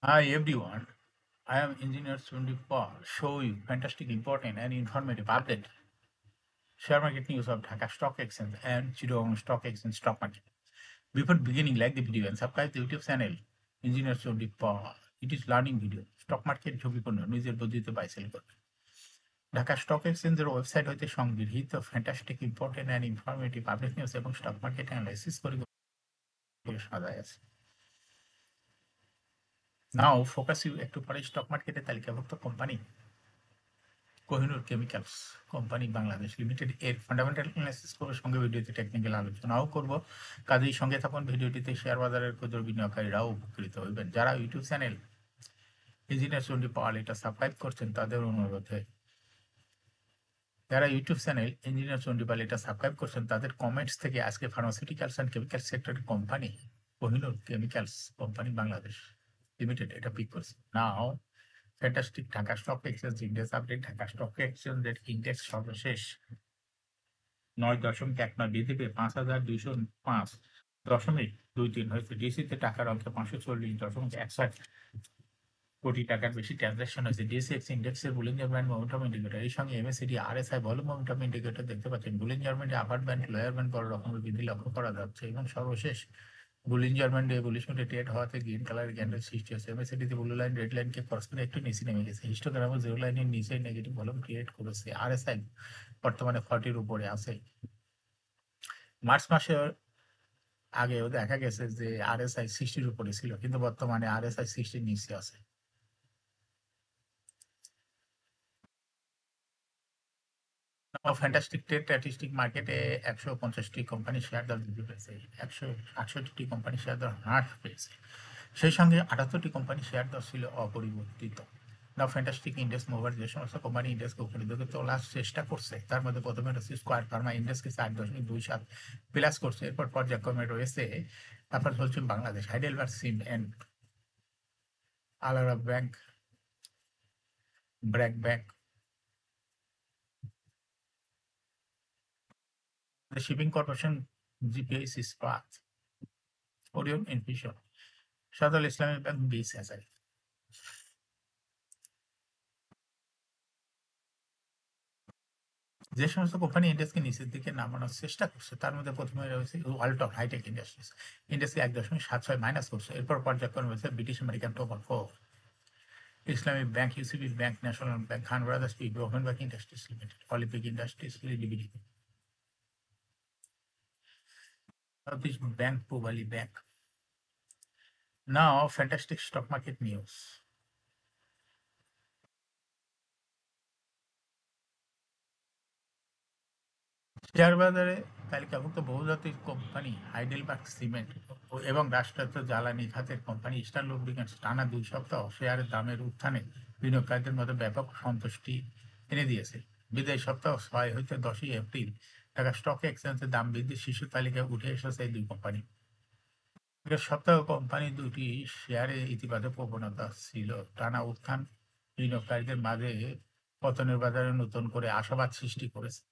Hi everyone, I am Engineer Sundi Paul. Show you fantastic, important, and informative update. Share market news of Dhaka Stock Exchange and Chittagong Stock Exchange stock market. Before beginning, like the video and subscribe the YouTube channel Engineer Sundi Paul. It is learning video. Stock market ঝুঁকিপূর্ণ নিজের বুদ্ধিতে buy sell করবে। Dhaka stock এক্সচেঞ্জের website হইতে সংগৃহীত fantastic important and informative update news এবং stock market analysis করে সাজায় আছে। নাও ফোকাস ইউ একটু পরে স্টক মার্কেটে তালিকাভুক্ত company Kohinoor chemicals company Bangladesh limited এর ফান্ডামেন্টাল অ্যানালাইসিস করার সঙ্গে ভিডিওতে টেকনিক্যাল আলোচনাও করব। কাজেই সঙ্গে থাকুন, ভিডিওটিতে শেয়ার বাজারের ক্ষুদ্র বিনিয়োগকারীরাও উপকৃত হইবেন। যারা YouTube channel engineer Chandi Powell এটা সাবস্ক্রাইব করছেন তাদের অনুরোধে যারা ইউটিউব চ্যানেল ইঞ্জিনিয়ার চন্ডীপাল এটা সাবস্ক্রাইব করছেন তাদের কমেন্টস থেকে আজকে ফার্মাসিউটিক্যালস অ্যান্ড কেমিক্যাল সেক্টরের company Kohinoor chemicals company Bangladesh limited এটা পিক করছে। Now fantastic Dhaka stock exchange index update. Dhaka stock এক্সচেঞ্জের ইন্ডেক্স সর্বশেষ 9.19 বৃদ্ধি পেয়ে 5,205.23 হয়েছে। ডিসিতে টাকার অঙ্কে 540.61 কোটি টাকার বেশি ট্রানজাকশন হয়েছে। ডিএসএক্স ইন্ডেক্সের বুলিঞ্জার ব্যান্ড মোমেন্টাম ইন্ডিকেটর এই সঙ্গে MACD RSI volume momentum indicator দেখতে পাচ্ছেন। বুলিঞ্জার ব্যান্ডে আপার ব্যান্ড লোয়ার ব্যান্ড বড় রকমের বৃদ্ধি লক্ষ্য করা যাচ্ছে এবং সর্বশেষ বুলিঞ্জার ব্যান্ডে বুলিশ মোডে ট্রেড হওয়াতে গ্রিন কালারের ক্যান্ডেল সৃষ্টি হয়েছে। এমএসিডিতে ব্লু লাইন রেড লাইনকে ক্রস করে একটু নিচে নেমে গেছে। হিস্টোগ্রামে জিরো লাইনের নিচে নেগেটিভ ভলিউম ক্রিয়েট করেছে। আরএসআই বর্তমানে 40-র উপরে আছে। মার্চ মাসের আগেও দেখা গেছে যে আরএসআই 60-র উপরে ছিল, কিন্তু বর্তমানে আরএসআই 60-র নিচে আছে। ফ্যান্টাস্টিক ট্রেড স্ট্যাটিস্টিক মার্কেটে 150টি কোম্পানি শেয়ার দর বৃদ্ধি পেয়েছে, 168টি কোম্পানি শেয়ার দর হ্রাস পেয়েছে, সেই সঙ্গে 78টি কোম্পানি শেয়ার দর ছিল অপরিবর্তিত। নাও ফ্যান্টাস্টিক ইন্ডেক্স মুভার যে সমস্ত কোম্পানি ইন্ডেক্সকে উপরে দিকে তোলার চেষ্টা করছে তার মধ্যে প্রথমে রয়েছে স্কোয়ার ফার্মা ইন্ডেক্সকে 4.27 প্লাস করছে। এরপর পর্যায়ক্রমে রয়েছে তারপর চলছে বাংলাদেশ হাইডেলবার্গ সিমেন্ট, আলারা bank, BRAC bank, shipping corporation, GPS Ispat, Orion infusion, সাদুল ইসলামী ব্যাংক, বিএসএসআই। যে সমস্ত কোম্পানি ইন্ডেক্সকে নিচের দিকে নামানোর চেষ্টা করছে তার মধ্যে প্রথমে রয়েছে ওয়ালটন হাইটেক ইন্ডাস্ট্রিজ, ইন্ডেক্সকে 1.76 মাইনাস করছে। এরপর পর্যায়ক্রমে রয়েছে British American tobacco, Islamic bank, UCB bank, national bank, Khan brothers, open bank industries limited, Olympic industries limited, south east bank, Pubali bank. Now fantastic stock market news. Share বাজারে তালিকাভুক্ত বহুজাতিক company Heidelberg cement এবং রাষ্ট্রায়ত্ত জ্বালানি খাতের কোম্পানি ইস্টার্ন লুব্রিকেন্টস টানা 2 সপ্তাহ শেয়ারের দামের উত্থানে বিনিয়োগকারীদের মধ্যে ব্যাপক সন্তুষ্টি এনে দিয়েছে। বিদায়ী সপ্তাহ 6 হইতে 10 এপ্রিল ঢাকা স্টক এক্সচেঞ্জের দাম বৃদ্ধির শীর্ষ তালিকায় উঠে এসেছে এই দুই কোম্পানি। আগের সপ্তাহে কোম্পানি দুটি শেয়ারে ইতিবাচক প্রবণতা ছিল। টানা উত্থান বিনিয়োগকারীদের মাঝে পতনের বাজারে নতুন করে আশাবাদ সৃষ্টি করেছে।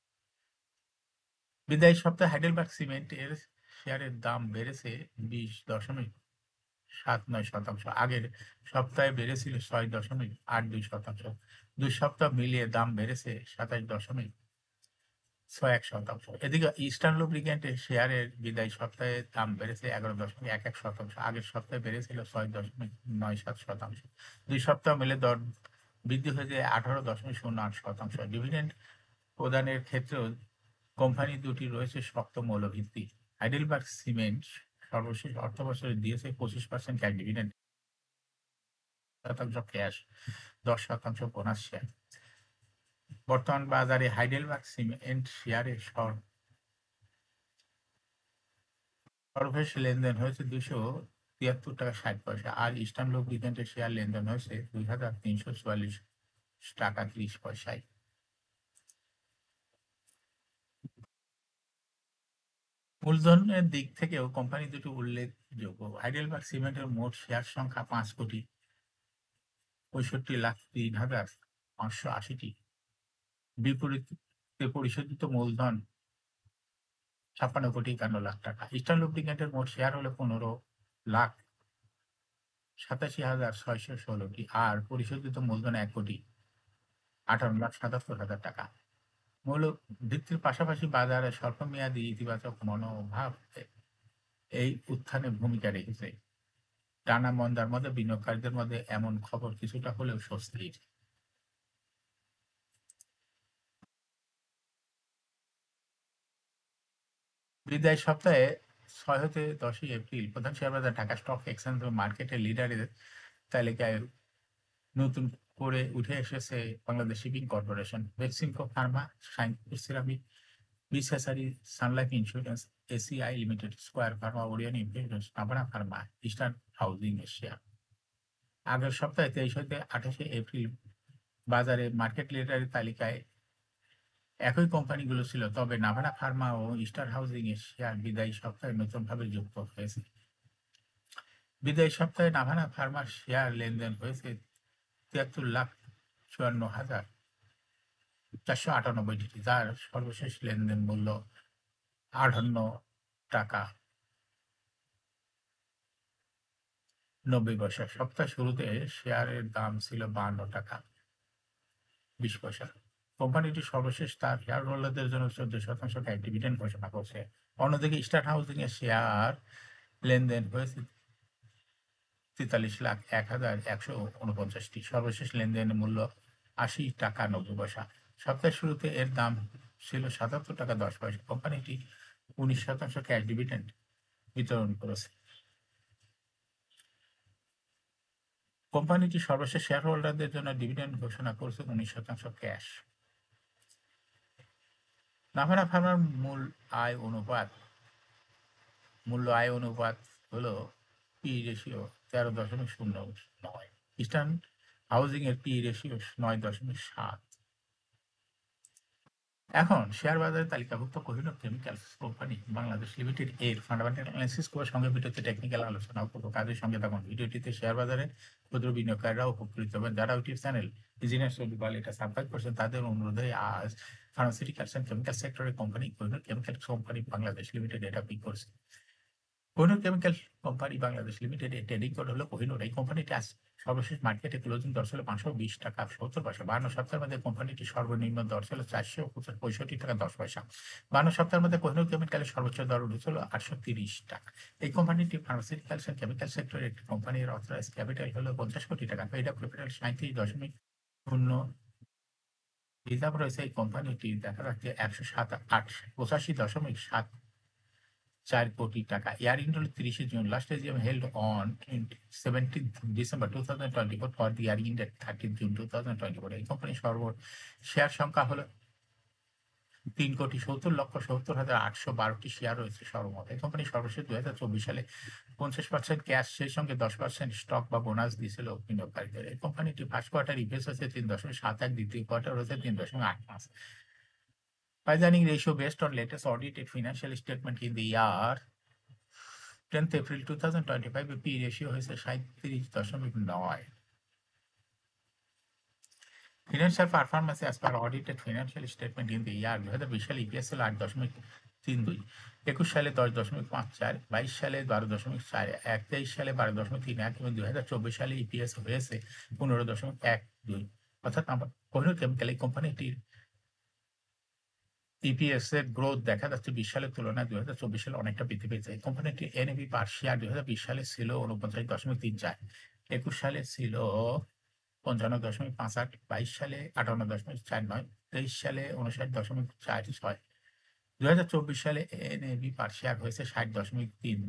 বিদায়ী সপ্তাহে হাইডেলবার্গ সিমেন্টের শেয়ারের দাম বেড়েছে 20.79%। আগের সপ্তাহে বেড়েছিল 6.82%। 2 সপ্তাহ মিলিয়ে দাম বেড়েছে 27.61%। এদিকে ইস্টার্ন লুব্রিকেন্টের শেয়ারের বিদায়ী সপ্তাহে দাম বেড়েছে 11.11%। আগের সপ্তাহে বেড়েছিল 6.97%। 2 সপ্তাহ মিলে দর বৃদ্ধি হয়েছে 18.08%। ডিভিডেন্ড প্রদানের ক্ষেত্রেও কোম্পানি দুটি রয়েছে শক্ত মৌলভিত্তি। হাইডেলবার্গ সিমেন্ট সর্বশেষ অর্থবছরে দিয়েছে 25% cash dividend, 10% cash, 10% bonus share. বর্তমান বাজারে হাইডেলবার্গ সিমেন্ট শেয়ারের সর্বশেষ লেনদেন হয়েছে 273.60 টাকা, আর ইস্টার্ন লুব্রিকেন্টের শেয়ার লেনদেন হয়েছে 2,344.30 টাকা। মূলধনের দিক থেকেও কোম্পানি দুটি উল্লেখযোগ্য। হাইডেলবার্গ সিমেন্টের মোট শেয়ার সংখ্যা 5,65,03,580টি, বিপরীতে পরিশোধিত মূলধন 56,51,00,000 টাকা। ইস্টার্ন লুব্রিকেন্টের মোট শেয়ার হলো 15,00,000 87,616টি আর পরিশোধিত মূলধন 1,58,77,000 টাকা। মূল্য বৃদ্ধির পাশাপাশি বাজারে স্বল্পমেয়াদী ইতিবাচক মনোভাব এই উত্থানে ভূমিকা রেখেছে। টানা মন্দার মধ্যে বিনিয়োগকারীদের মধ্যে এমন খবর কিছুটা হলেও স্বস্তির। বিদায় সপ্তাহে 6 হতে 10ই এপ্রিল প্রধান শেয়ার বাজার ঢাকা স্টক এক্সচেঞ্জ ও মার্কেটের লিডারের তালিকায় নতুন করে উঠে এসেছে Bangladesh shipping corporation, Beximco pharma, সাইনপুর সিরামিক, বিসেসারি, Sunlife insurance, ACI limited, square pharma, Orion infusions, Navana pharma, eastern housing Asia. আগের সপ্তাহে 23 হতে 28 এপ্রিল বাজারে মার্কেট লিডারের তালিকায় একই কোম্পানিগুলো ছিল, তবে নাভানা ফার্মা ও ইস্টার হাউজিং এশিয়ার বিদায়ী সপ্তাহে নতুনভাবে যুক্ত হয়েছে। বিদায়ী সপ্তাহে নাভানা ফার্মার শেয়ার লেনদেন হয়েছে 73,54,498টি, যার সর্বশেষ লেনদেন মূল্য 58 টাকা 90 পয়সা। সপ্তাহ শুরুতে শেয়ারের দাম ছিল 52 টাকা 20 পয়সা। কোম্পানিটি সর্বশেষ তার শেয়ার হোল্ডারদের জন্য 14% ক্যাশ ডিভিডেন্ড ঘোষণা করছে। অন্যদিকে স্টার হাউজিং এর শেয়ার লেনদেন হয়েছে 43,01,149টি, সর্বশেষ লেনদেনের মূল্য 80 টাকা 90 পয়সা। সপ্তাহের শুরুতে এর দাম ছিল 77 টাকা 10 পয়সা। কোম্পানিটি 19% ক্যাশ ডিভিডেন্ড বিতরণ করেছে। কোম্পানিটি সর্বশেষ শেয়ার হোল্ডারদের জন্য ডিভিডেন্ড ঘোষণা করেছে 19% ক্যাশ। নাভানা ফার্মার মূল্য আয় অনুপাত হলো পি রেশিও 13.09। ইস্টার্ন হাউজিং এর পি রেশিও 9.7। এখন শেয়ার বাজারে তালিকাভুক্ত Kohinoor chemicals company Bangladesh limited এর ফান্ডামেন্টাল অ্যানালিসিস করে সঙ্গে ভিডিওতে টেকনিক্যাল আলোচনা করব। কাজের সঙ্গে থাকুন। ভিডিওটিতে শেয়ার বাজারে ক্ষুদ্র বিনিয়োগকারীরাও উপকৃত হবেন। যারা ইউটিউব চ্যানেল বিজনেস বলে এটা সাবস্ক্রাইব করছেন, তাদের অনুরোধে আজ ফার্মাসিউটিক্যালস অ্যান্ড কেমিক্যাল সেক্টরের company Kohinoor chemicals company Bangladesh limited এটা পিক করছে। Kohinoor chemical company Bangladesh limited এর ট্রেডিং কোড হলো কোহিনূর। এই কোম্পানিটি আজ সর্বশেষ মার্কেটে ক্লোজিং দর ছিল 520 টাকা 70 পয়সা। 52 সপ্তাহের মধ্যে কোম্পানিটির সর্বনিম্ন দর ছিল 465 টাকা 10 পয়সা। 52 সপ্তাহের মধ্যে কোহিনূর কেমিক্যালের সর্বোচ্চ দর উঠেছিল 830 টাকা। এই কোম্পানিটি ফার্মাসিউটিক্যালস এন্ড কেমিক্যাল সেক্টরের একটি কোম্পানির অথরাইজ ক্যাপিটাল হলো 50 কোটি টাকা। Paid up capital 37.0। রিজার্ভ রয়েছে এই কোম্পানিটি দেখা যাচ্ছে 185.7 কোটি টাকা। Air India 30 June last AGM held on 17 December 2024 for the air India 30 June 2024। এই কোম্পানির শেয়ার সংখ্যা হলো 3,70,70,812টি শেয়ার রয়েছে সর্বমোট। এই কোম্পানি সর্বশেষ 2024 সালে 50% ক্যাশ, সেই সঙ্গে 10% স্টক বা বোনাস দিয়েছিল বিনিয়োগকারীদের। এই কোম্পানিটি ফার্স্ট কোয়ার্টার ইপিএস হচ্ছে 3.71, দ্বিতীয় কোয়ার্টার হচ্ছে 3.85। Pricing ratio based on latest audited financial statement in the year 10th April 2025, P ratio হয়েছে 37.9। Financial performance as per audited financial statement in the year 2020 সালে EPS ছিল 8.32, 21 সালে 10.54, 22 সালে 12.4, 23 সালে 12.31 এবং 2024 সালে EPS হয়েছে 15.12। অর্থাৎ কোহিনূর কেমিক্যাল এই কোম্পানিটির ইপিএস এর গ্রোথ দেখা যাচ্ছে 20 সালের তুলনায় 2024 সালে অনেকটা বৃদ্ধি পেয়েছে। এই কোম্পানিটির এনএভি পার শেয়ার 2020 সালে ছিল 49.34, 21 সালে ছিল 55.58, 22 সালে 58.49, 23 সালে 59.46, 2024 সালে এনএভি পার শেয়ার হয়েছে 60.3।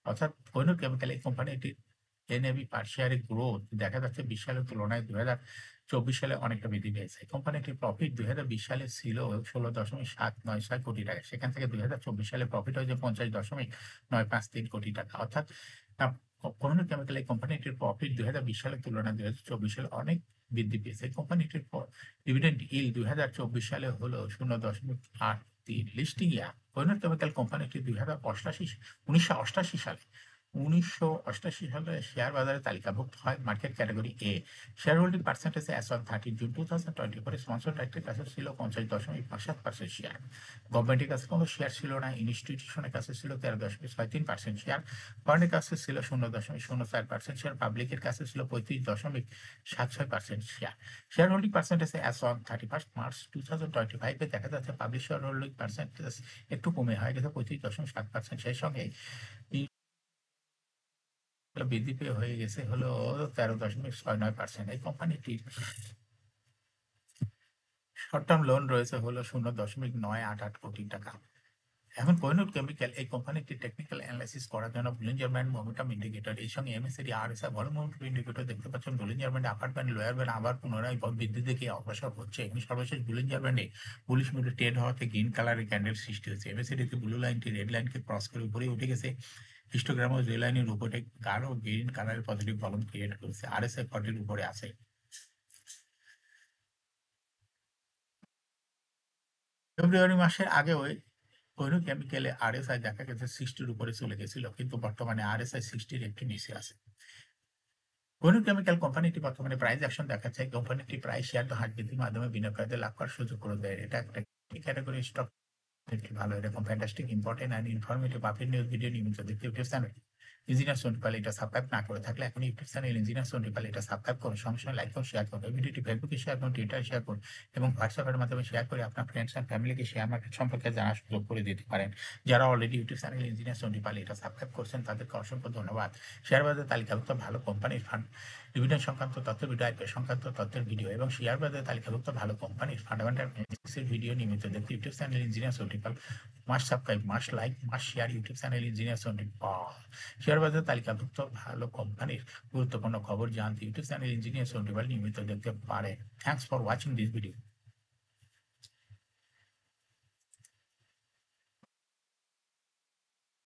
অর্থাৎ কোহিনূর কেমিক্যাল এই কোম্পানিটির এনএভি পার শেয়ারের গ্রোথ দেখা যাচ্ছে 20 সালের তুলনায় 2024 সালে অনেকটা বৃদ্ধি পেয়েছে। কোম্পানিটির প্রফিট 2020 সালে ছিল 16.796 কোটি টাকা, সেখান থেকে 2024 সালে প্রফিট হয়েছে 50.953 কোটি টাকা। অর্থাৎ কোহিনূর কেমিক্যাল এই কোম্পানিটির প্রফিট 2020 সালের তুলনায় 2024 সালে অনেক বৃদ্ধি পেয়েছে। কোম্পানিটির ডিভিডেন্ড ইল্ড 2024 সালে হলো 0.83। লিস্টিং ইয়ার কোহিনূর কেমিক্যাল কোম্পানিটি 1988 সালে 1988 সালে শেয়ার বাজারে তালিকাভুক্ত হয় market category A. Share holding percentage as on 30 June 2024 sponsor ডাইরেক্টরের কাছে ছিল 50.57% শেয়ার। গভর্নমেন্টের কাছে কোনো শেয়ার ছিল না, ইনস্টিটিউশনের কাছে ছিল 13.63% শেয়ার, ফরেনের কাছে ছিল 0.04% শেয়ার, পাবলিকের কাছে ছিল 35.76% share. Share holding percentage as on 31 March 2025 দেখা যাচ্ছে পাবলিক শেয়ার হোল্ডিং পার্সেন্টেজ একটু কমে হয়ে গেছে 35.7%। সেই সঙ্গে বৃদ্ধি পেয়ে হয়ে গেছে হলো 13.69%। এই কোম্পানিটির শর্ট টার্ম লোন রয়েছে হলো 0.988 কোটি টাকা। এখন কোহিনুর কেমিক্যাল এই কোম্পানিটি টেকনিক্যাল অ্যানালাইসিস করার জন্য বুলিঞ্জার ব্যান্ড মোমেন্টাম ইন্ডিকেটর এর সঙ্গে MACD RSI volume momentum indicator দেখতে পাচ্ছেন। Bollinger band upper band lower band আবার পুনরায় বৃদ্ধি দেখে অগ্রসর হচ্ছে এবং সর্বশেষ বুলিঞ্জার ব্যান্ডে বুলিশ মুডে ট্রেড হওয়াতে গ্রিন কালারের ক্যান্ডেল সৃষ্টি হয়েছে। এমএসিডিতে ব্লু লাইনটি রেড লাইনকে ক্রস করে উপরে উঠে গেছে। হিস্টোগ্রাম ও রেল লাইনের উপরে গাঢ় গ্রিন কালারের পজিটিভ ভলিউম ক্রিয়েট করেছে। আরএসআই 40 উপরে আছে। ফেব্রুয়ারি মাসের আগে ওই কোহিনুর কেমিক্যালে আরএসআই দেখা গেছে 60-র উপরে চলে গেছিল, কিন্তু বর্তমানে আরএসআই 60-র একটু নিচে আছে। কোহিনুর কেমিক্যাল কোম্পানিটি বর্তমানে প্রাইস অ্যাকশন দেখাচ্ছে। কোম্পানিটি প্রায় শেয়ার হার বৃদ্ধির মাধ্যমে বিনিয়োগকারীদের লাভ করার সুযোগ করে দেয়। এটা একটা ক্যাটাগরি স্টক, একটি ভালো এরকম fantastic important and informative update news video নিয়মিত দেখতে ইউটিউব চ্যানেল ইঞ্জিনিয়ার সোনিপাল এটা সাবস্ক্রাইব না করে থাকলে এখন ইউটিউব চ্যানেল ইঞ্জিনিয়ার সোনিপাল এটা সাবস্ক্রাইব করুন, সঙ্গে সঙ্গে লাইক করুন, শেয়ার করুন। এই ভিডিওটি ফেসবুকে শেয়ার করুন, টুইটারে শেয়ার করুন এবং হোয়াটসঅ্যাপের মাধ্যমে শেয়ার করে আপনার ফ্রেন্ডস অ্যান্ড ফ্যামিলিকে শেয়ার মার্কেট সম্পর্কে জানার সুযোগ করে দিতে পারেন। যারা অলরেডি ইউটিউব চ্যানেল ইঞ্জিনিয়ার সোনিপাল এটা সাবস্ক্রাইব করছেন তাদেরকে অসংখ্য ধন্যবাদ। শেয়ার বাজারে তালিকাভুক্ত ভালো কোম্পানির ফান্ড ডিভিডেন্ড সংক্রান্ত তথ্য ভিডিও, আইপিও সংক্রান্ত তথ্যের ভিডিও এবং শেয়ার বাজারে তালিকাভুক্ত ভালো কোম্পানির ফান্ডামেন্টাল ভিডিও নিয়মিত দেখতে YouTube channel engineer Sonipal must subscribe, must like, must share YouTube channel engineer Sonipal. Share বাজারে তালিকাভুক্ত ভালো কোম্পানির গুরুত্বপূর্ণ খবর জানতে ইউটিউব চ্যানেল ইঞ্জিনিয়ার সোনিপাল নিয়মিত দেখতে পারেন। Thanks for watching this video.